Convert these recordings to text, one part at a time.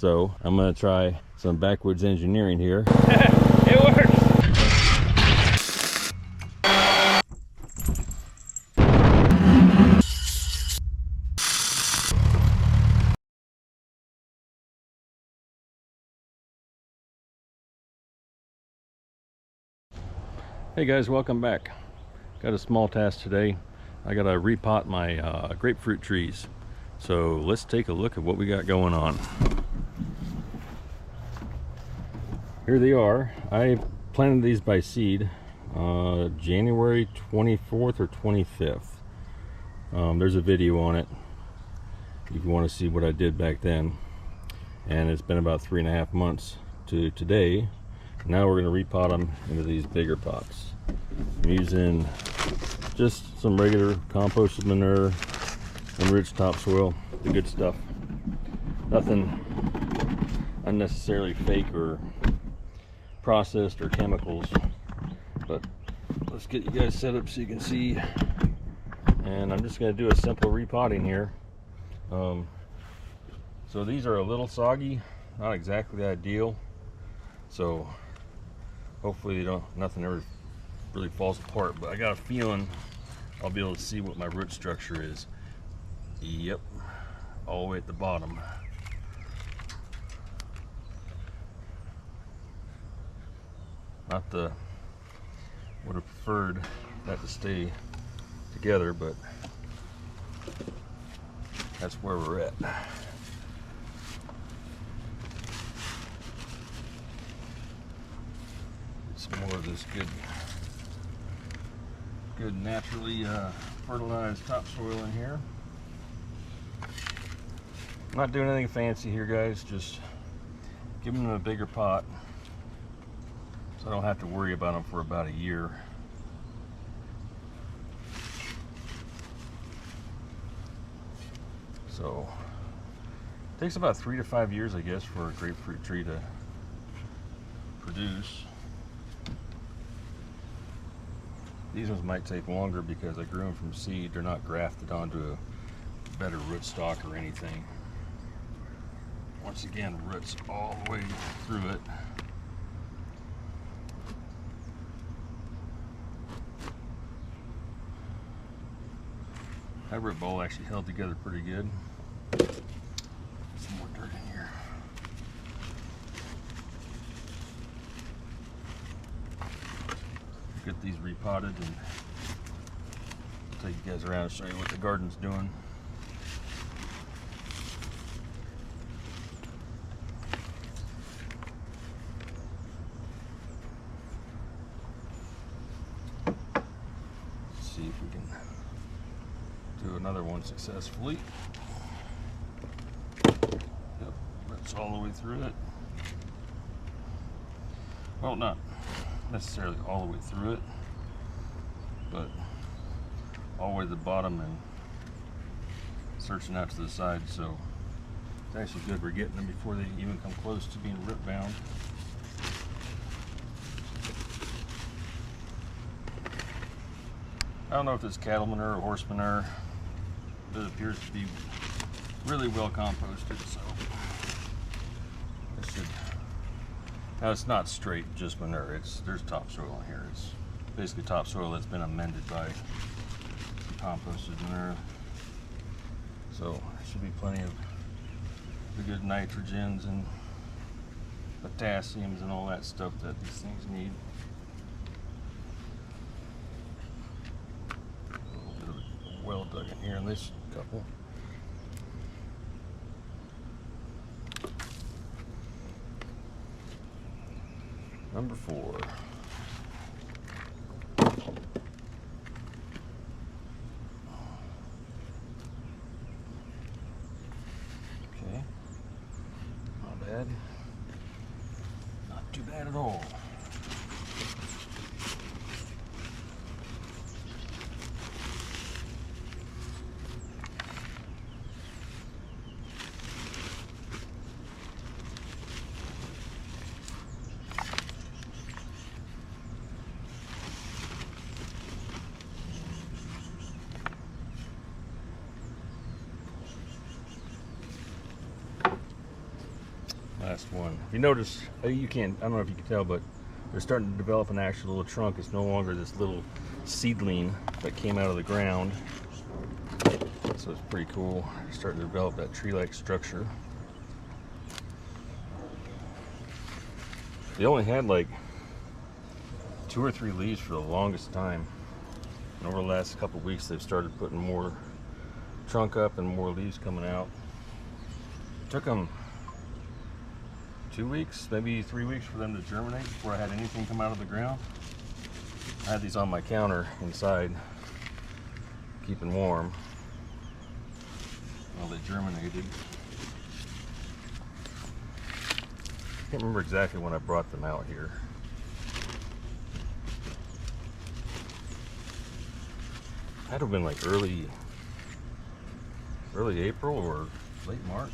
So I'm gonna try some backwoods engineering here. It works. Hey guys, welcome back. Got a small task today. I gotta repot my grapefruit trees. So let's take a look at what we got going on. Here they are. I planted these by seed January 24th or 25th. There's a video on it if you want to see what I did back then. And it's been about 3.5 months to today. Now we're going to repot them into these bigger pots. I'm using just some regular composted manure, enriched topsoil, the good stuff. Nothing unnecessarily fake or processed or chemicals. But let's get you guys set up so you can see. And I'm just going to do a simple repotting here. So these are a little soggy, not exactly ideal. So hopefully nothing ever really falls apart, but I got a feeling I'll be able to see what my root structure is. Yep, all the way at the bottom. Would have preferred that to stay together, but that's where we're at. Some more of this good naturally fertilized topsoil in here. I'm not doing anything fancy here, guys, just giving them a bigger pot so I don't have to worry about them for about a year. So it takes about 3 to 5 years, I guess, for a grapefruit tree to produce. These ones might take longer because I grew them from seed. They're not grafted onto a better rootstock or anything. Once again, roots all the way through it. That root ball actually held together pretty good. Some more dirt in here. Get these repotted and take you guys around and show you what the garden's doing. Let's see if we can do another one successfully. Yep, that's all the way through it. Well, not necessarily all the way through it, but all the way to the bottom and searching out to the side. So it's actually good we're getting them before they even come close to being root bound. I don't know if it's cattle manure or horse manure, but it appears to be really well composted, so it should. Now it's not straight just manure, there's topsoil in here. It's basically topsoil that's been amended by composted manure. So there should be plenty of the good nitrogens and potassiums and all that stuff that these things need. A little bit of a well dug in here in this couple. Number 4. Okay. Not bad. Not too bad at all. Last one. If you notice, you can't, I don't know if you can tell, but they're starting to develop an actual little trunk. It's no longer this little seedling that came out of the ground. So it's pretty cool. They're starting to develop that tree-like structure. They only had like 2 or 3 leaves for the longest time. And over the last couple of weeks, they've started putting more trunk up and more leaves coming out. It took them 2 weeks, maybe 3 weeks for them to germinate before I had anything come out of the ground. I had these on my counter inside, keeping warm while they germinated. I can't remember exactly when I brought them out here. Had to have been like early April or late March.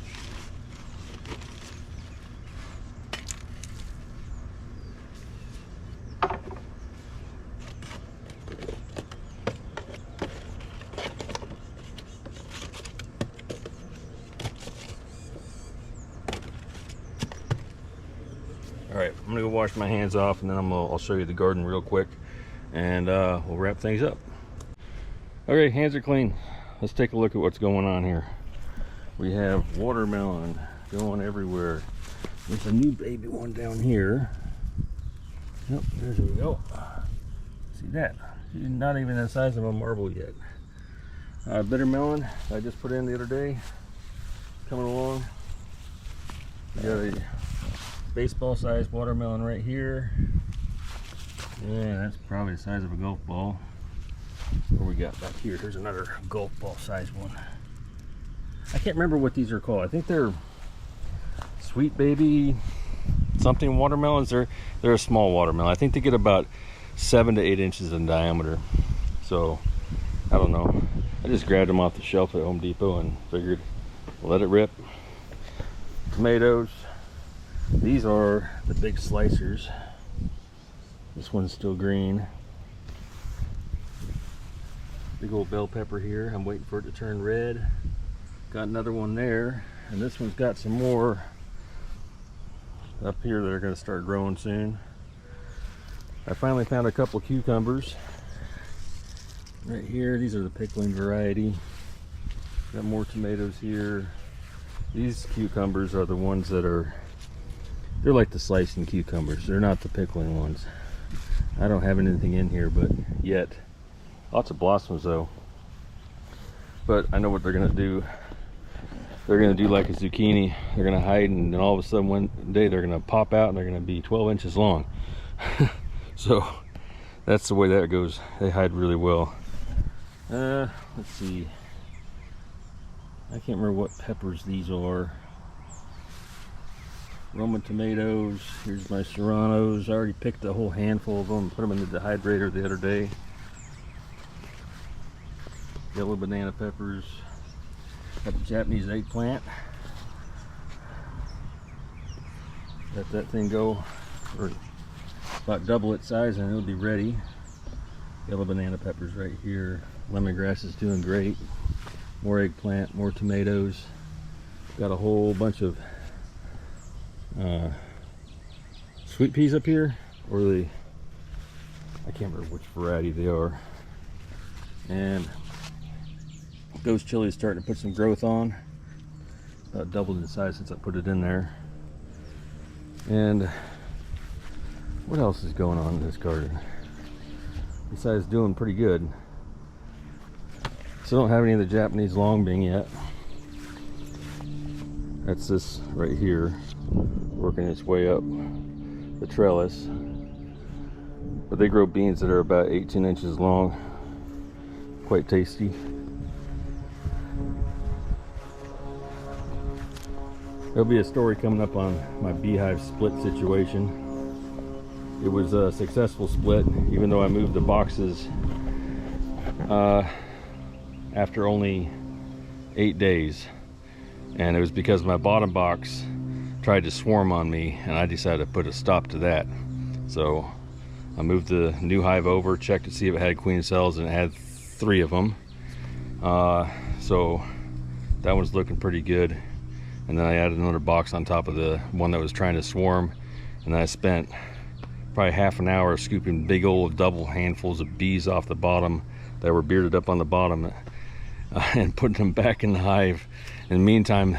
All right, I'm gonna go wash my hands off, and then I'll show you the garden real quick, and we'll wrap things up. Okay, hands are clean. Let's take a look at what's going on here. We have watermelon going everywhere. There's a new baby one down here. Yep, there we go. See that? She's not even the size of a marble yet. Bitter melon I just put in the other day, coming along. We got a baseball-sized watermelon right here. Yeah, that's probably the size of a golf ball. What we got back here? There's another golf ball sized one. I can't remember what these are called. I think they're sweet baby something watermelons. They're a small watermelon. I think they get about 7 to 8 inches in diameter. So I don't know. I just grabbed them off the shelf at Home Depot and figured let it rip. Tomatoes. These are the big slicers. This one's still green. Big old bell pepper here. I'm waiting for it to turn red. Got another one there, and this one's got some more up here that are going to start growing soon. I finally found a couple cucumbers right here. These are the pickling variety. Got more tomatoes here. These cucumbers are the ones that they're like the slicing cucumbers. They're not the pickling ones. I don't have anything in here but yet. Lots of blossoms though. But I know what they're gonna do. They're gonna do like a zucchini. They're gonna hide, and then all of a sudden one day they're gonna pop out and they're gonna be 12 inches long. So that's the way that goes. They hide really well. Let's see. I can't remember what peppers these are. Roman tomatoes. Here's my serranos. I already picked a whole handful of them and put them in the dehydrator the other day. Yellow banana peppers. Got the Japanese eggplant. Let that thing go for about double its size and it'll be ready. Yellow banana peppers right here. Lemongrass is doing great. More eggplant, more tomatoes. Got a whole bunch of sweet peas up here, or I can't remember which variety they are. And ghost chili is starting to put some growth on. About doubled in size since I put it in there. And what else is going on in this garden? Besides doing pretty good. So I don't have any of the Japanese longbing yet. That's this right here, working its way up the trellis. But they grow beans that are about 18 inches long. Quite tasty. There'll be a story coming up on my beehive split situation. It was a successful split, even though I moved the boxes after only 8 days. And it was because my bottom box tried to swarm on me, and I decided to put a stop to that. So I moved the new hive over, checked to see if it had queen cells, and it had 3 of them. So that one's looking pretty good. and then I added another box on top of the one that was trying to swarm, and then I spent probably half an hour scooping big old double handfuls of bees off the bottom that were bearded up on the bottom, and putting them back in the hive. In the meantime,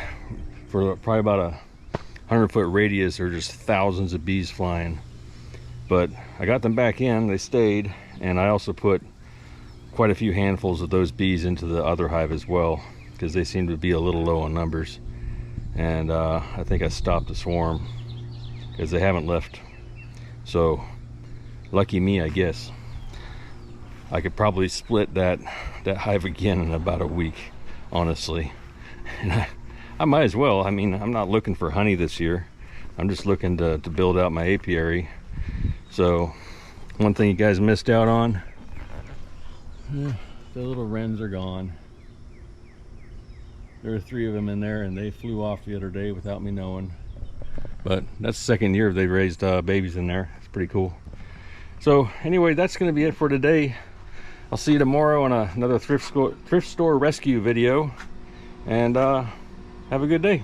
for probably about a 100-foot radius, there are just thousands of bees flying. But I got them back in, they stayed, and I also put quite a few handfuls of those bees into the other hive as well, because they seem to be a little low on numbers. And I think I stopped the swarm because they haven't left. So lucky me, I guess. I could probably split that hive again in about a week, honestly. And I might as well. I mean, I'm not looking for honey this year. I'm just looking to build out my apiary. So one thing you guys missed out on, the little wrens are gone. There are 3 of them in there, and they flew off the other day without me knowing. But that's the second year they raised babies in there. It's pretty cool. So anyway, that's going to be it for today. I'll see you tomorrow on another thrift store rescue video, and have a good day.